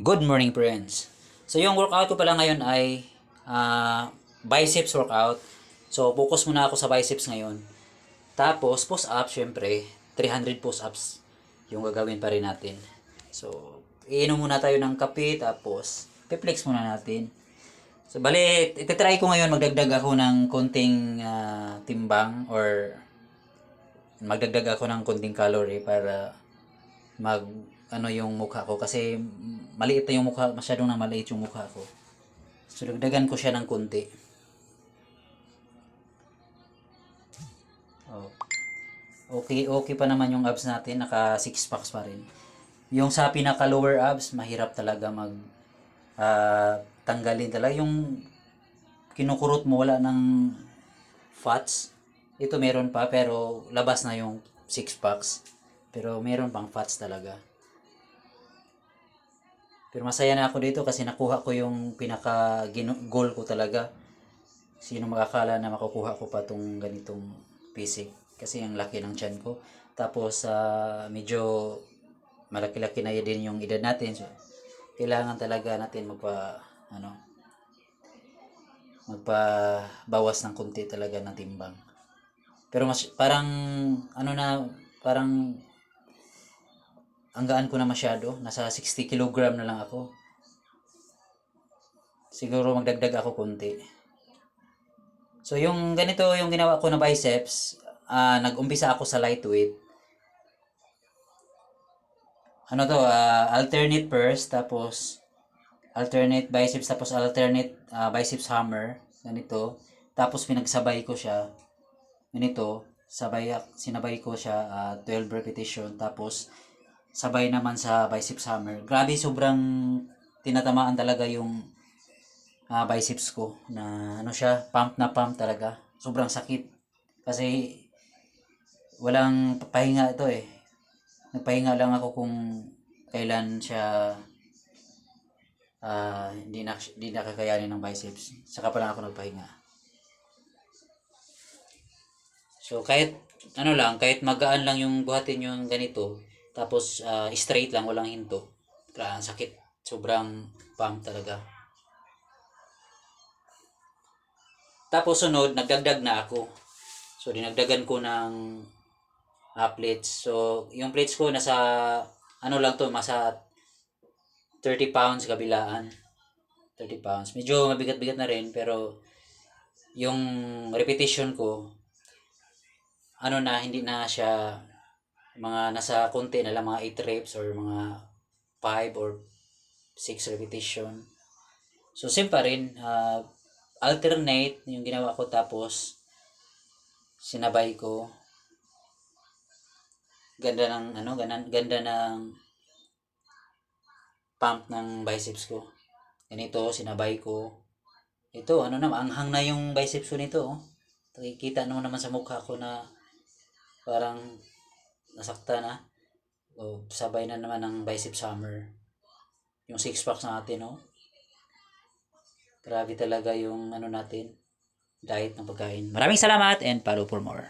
Good morning, friends. So, yung workout ko pala ngayon ay biceps workout. So, focus muna ako sa biceps ngayon. Tapos, push-up, syempre, 300 push-ups yung gagawin pa rin natin. So, iinom muna tayo ng kape, tapos, piplex muna natin. So, bali, itatry ko ngayon magdagdag ako ng konting timbang or magdagdag ako ng konting calorie para mag ano yung mukha ko kasi maliit na yung mukha, masyadong na maliit yung mukha ko. So dagdagan ko siya ng konti. Oh. Okay pa naman yung abs natin, naka 6 packs pa rin. Yung sa pinaka lower abs, mahirap talaga mag tanggalin talaga yung kinukurot mo, wala ng fats. Ito meron pa pero labas na yung 6 packs. Pero meron pang fats talaga. Pero masaya na ako dito kasi nakuha ko yung pinaka goal ko talaga. Sino makakala na makukuha ko pa tong ganitong PC. Kasi ang laki ng tiyan ko. Tapos medyo malaki-laki na din yung edad natin. So, kailangan talaga natin magpabawas ng konti talaga ng timbang. Pero parang parang ang gaan ko na masyado. Nasa 60 kilogram na lang ako. Siguro magdagdag ako konti. So yung ganito yung ginawa ko na biceps, nag-umpisa ako sa lightweight. Alternate first, tapos alternate biceps, tapos alternate biceps hammer, ganito. Tapos pinagsabay ko siya, ganito, sinabay ko siya 12 repetition, tapos sabay naman sa biceps hammer. Grabe, sobrang tinatamaan talaga yung biceps ko na pump na pump talaga. Sobrang sakit. Kasi walang pahinga ito eh. Nagpahinga lang ako kung kailan siya hindi na kakayanin ng biceps. Saka pa lang ako nagpahinga. So kahit kahit magaan lang yung buhatin yung ganito, tapos straight lang, walang hinto. Ang sakit. Sobrang pump talaga. Tapos sunod, nagdagdag na ako. So dinagdagan ko ng plates. So yung plates ko nasa nasa 30 pounds kabilaan. 30 pounds. Medyo mabigat-bigat na rin pero yung repetition ko hindi na siya mga nasa konti na lang, mga 8 reps or mga 5 or 6 repetition. So same pa rin, alternate yung ginawa ko, tapos sinabay ko. Ganda ng pump ng biceps ko. Ganito, sinabay ko. Ito, anghang na yung biceps ko nito. Oh. Nakikita naman sa mukha ko na parang nasakta na. O, sabay na naman ng biceps hammer. Yung 6 packs natin, oh. Grabe talaga yung natin, diet ng pagkain. Maraming salamat and follow for more.